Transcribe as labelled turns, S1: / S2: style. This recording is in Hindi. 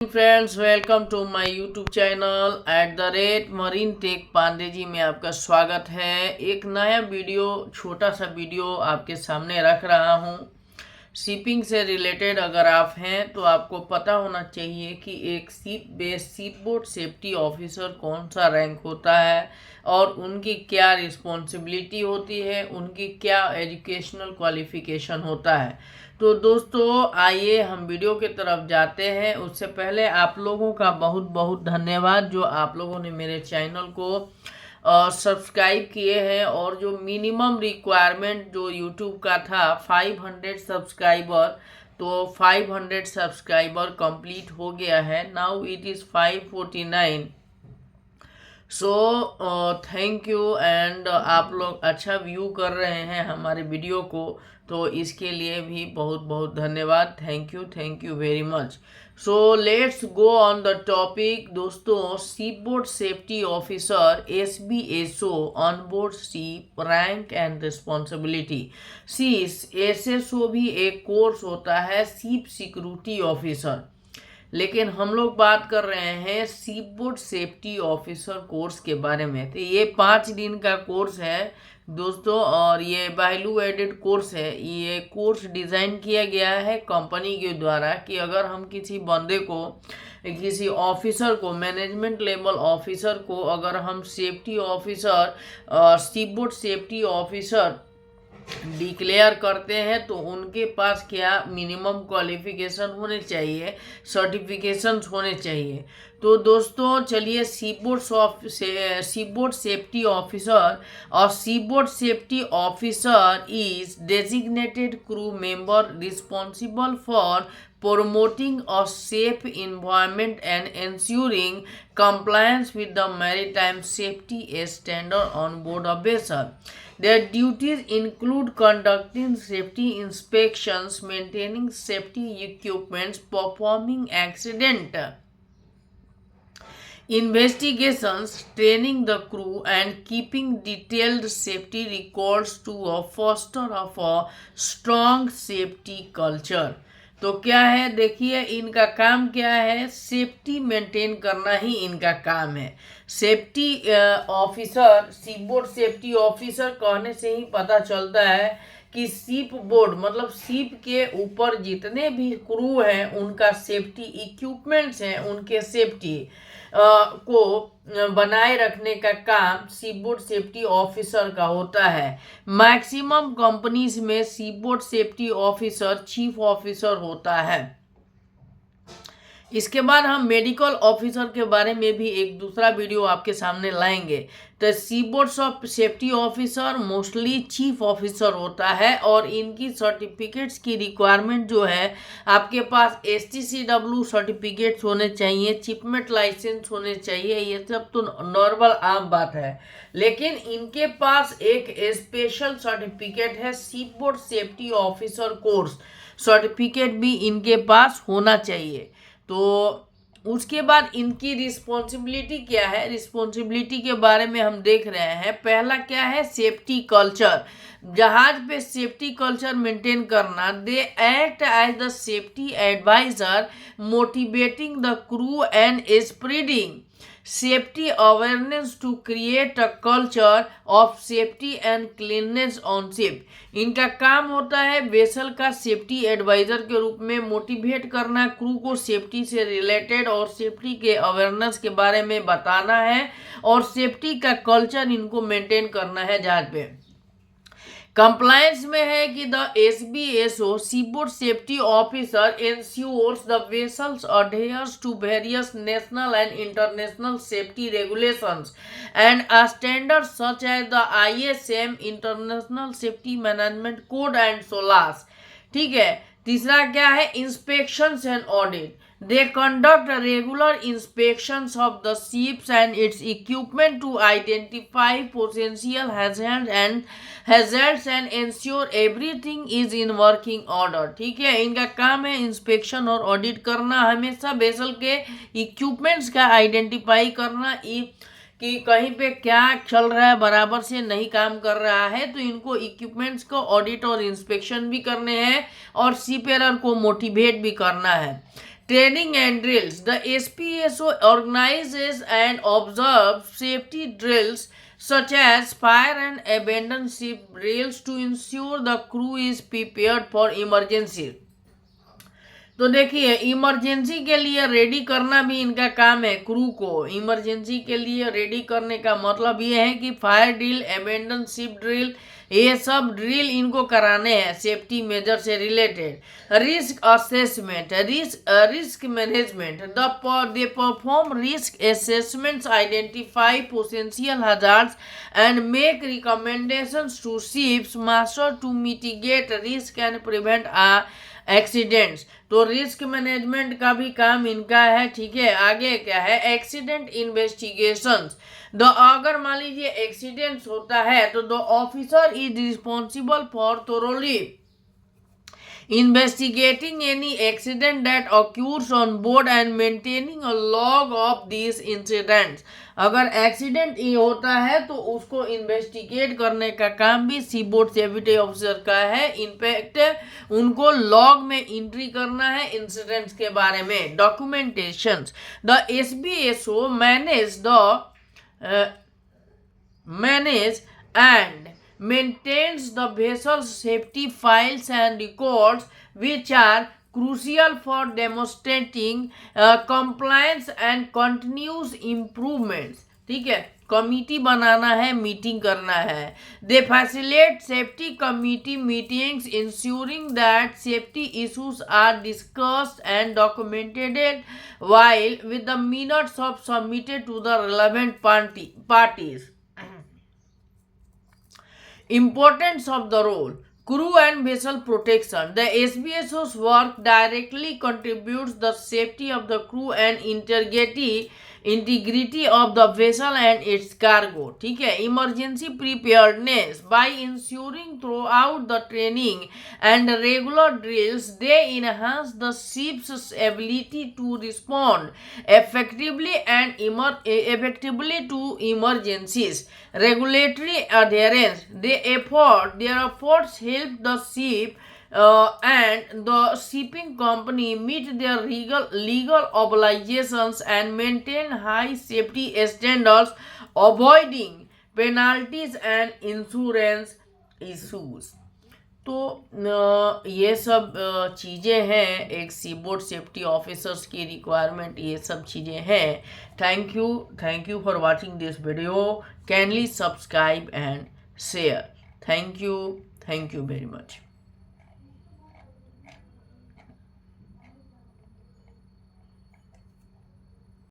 S1: Friends, welcome to my YouTube channel @marine tech Pandey ji में आपका स्वागत है। एक नया वीडियो, छोटा सा वीडियो आपके सामने रख रहा हूँ। शिपिंग से रिलेटेड अगर आप हैं तो आपको पता होना चाहिए कि एक शिप बोर्ड सेफ्टी ऑफिसर कौन सा रैंक होता है और उनकी क्या रिस्पॉन्सिबिलिटी होती है, उनकी क्या एजुकेशनल क्वालिफिकेशन होता है। तो दोस्तों, आइए हम वीडियो की तरफ जाते हैं। उससे पहले आप लोगों का बहुत बहुत धन्यवाद जो आप लोगों ने मेरे चैनल को सब्सक्राइब किए हैं। और जो मिनिमम रिक्वायरमेंट जो यूट्यूब का था 500 सब्सक्राइबर, तो 500 सब्सक्राइबर कंप्लीट हो गया है। Now it is 549। So thank you. And आप लोग अच्छा व्यू कर रहे हैं हमारे वीडियो को, तो इसके लिए भी बहुत बहुत धन्यवाद। Thank you very much. So let's go on the topic. दोस्तों, ship board safety officer SBSO on board ship rank and responsibility. SSO भी एक कोर्स होता है, शिप सिक्योरिटी ऑफिसर। लेकिन हम लोग बात कर रहे हैं ship board safety officer course के बारे में। तो ये 5 दिन का कोर्स है दोस्तों, और ये वैल्यू एडेड कोर्स है। ये कोर्स डिज़ाइन किया गया है कंपनी के द्वारा कि अगर हम किसी बंदे को, किसी ऑफिसर को, मैनेजमेंट लेवल ऑफिसर को अगर हम safety officer, ship board safety officer declare करते हैं तो उनके पास क्या मिनिमम क्वालिफिकेशन होने चाहिए, सर्टिफिकेशंस होने चाहिए। तो दोस्तों चलिए, शिप बोर्ड सेफ्टी ऑफिसर और ship board safety officer is designated crew member responsible for promoting a safe environment and ensuring compliance with the maritime safety standard on board a vessel. Their duties include conducting safety inspections, maintaining safety equipment, performing accident investigations, training the crew, and keeping detailed safety records to foster a strong safety culture. तो क्या है, देखिए इनका काम क्या है, सेफ्टी मेंटेन करना ही इनका काम है। Safety officer, ship board safety officer कहने से ही पता चलता है कि शिप बोर्ड मतलब शिप के ऊपर जितने भी क्रू हैं उनका सेफ्टी इक्विपमेंट्स हैं, उनके सेफ्टी को बनाए रखने का काम शिप बोर्ड सेफ्टी ऑफिसर का होता है। मैक्सिमम कंपनीज में ship board safety officer chief officer होता है। इसके बाद हम मेडिकल ऑफिसर के बारे में भी एक दूसरा वीडियो आपके सामने लाएंगे। तो ship board safety officer mostly chief officer होता है और इनकी सर्टिफिकेट्स की रिक्वायरमेंट जो है, आपके पास STCW सर्टिफिकेट्स होने चाहिए, चिपमेट लाइसेंस होने चाहिए। ये सब तो नॉर्मल आम बात है, लेकिन इनके पास एक स्पेशल सर्टिफिकेट है, ship board safety officer course certificate भी इनके पास होना चाहिए। तो उसके बाद इनकी रिस्पॉन्सिबिलिटी क्या है, रिस्पॉन्सिबिलिटी के बारे में हम देख रहे हैं। पहला क्या है, सेफ्टी कल्चर। जहाज पे सेफ्टी कल्चर मेंटेन करना। They act as the safety advisor, motivating the crew and spreading safety awareness to create a culture of safety and cleanliness on ship. इनका काम होता है वेसल का सेफ्टी एडवाइजर के रूप में मोटिवेट करना, क्रू को सेफ्टी से रिलेटेड और सेफ्टी के अवेयरनेस के बारे में बताना है और सेफ्टी का कल्चर इनको मेंटेन करना है जहाज पे। कंप्लायंस में है कि the SBSO ship board safety officer ensures the vessels adheres to various national and international safety regulations and standards such as the ISM International Safety Management Code and SOLAS। ठीक है। तीसरा क्या है, inspections and audit. They conduct regular inspections of the ships and its equipment to identify potential hazards and ensure everything is in working order। ठीक है, इनका काम है इंस्पेक्शन और ऑडिट करना, हमेशा वेसल के इक्विपमेंट्स का आइडेंटिफाई करना कि कहीं पे क्या चल रहा है, बराबर से नहीं काम कर रहा है, तो इनको इक्विपमेंट्स को ऑडिट और इंस्पेक्शन भी करने हैं और सीपेरर को मोटिवेट भी करना है। Training and drills. The SPSO organizes and observes safety drills such as fire and abandon ship drills to ensure the crew is prepared for emergency. तो देखिए इमरजेंसी के लिए रेडी करना भी इनका काम है। क्रू को इमरजेंसी के लिए रेडी करने का मतलब ये है कि fire drill, abandon ship drill, ये सब ड्रिल इनको कराने हैं सेफ्टी मेजर से related. Risk assessment, risk management, they perform risk assessments, identify potential hazards and make recommendations to ships master to mitigate risk and prevent accidents. तो रिस्क मैनेजमेंट का भी काम इनका है, ठीक है। आगे क्या है, एक्सीडेंट इन्वेस्टिगेशंस। अगर मान लीजिए एक्सीडेंट्स होता है तो the officer is responsible for thoroughly investigating any accident that occurs on board and maintaining a log of these incidents। अगर एक्सीडेंट ये होता है तो उसको इन्वेस्टिगेट करने का काम भी सी बोर्ड सेफ्टी ऑफिसर का है। इनफैक्ट उनको लॉग में एंट्री करना है इंसिडेंट्स के बारे में। Documentations. The SBSO manage and maintains the vessel's safety files and records which are crucial for demonstrating compliance and continuous improvements। ठीक है, कमिटी बनाना है, मीटिंग करना है। They facilitate safety committee meetings ensuring that safety issues are discussed and documented while with the minutes of submitted to the relevant parties। Importance of the role. Crew and vessel protection. The SBSO's work directly contributes the safety of the crew and integrity of the vessel and its cargo। ठीक है। Emergency preparedness. By ensuring throughout the training and regular drills, they enhance the ship's ability to respond effectively to emergencies। Regulatory adherence. Their efforts help the ship and the shipping company meet their legal obligations and maintain high safety standards, avoiding penalties and insurance issues। तो ये सब चीज़ें हैं, एक सीबोर्ड सेफ्टी ऑफिसर्स की रिक्वायरमेंट, ये सब चीज़ें हैं। Thank you for watching this video. Connelly subscribe and share. Thank you very much.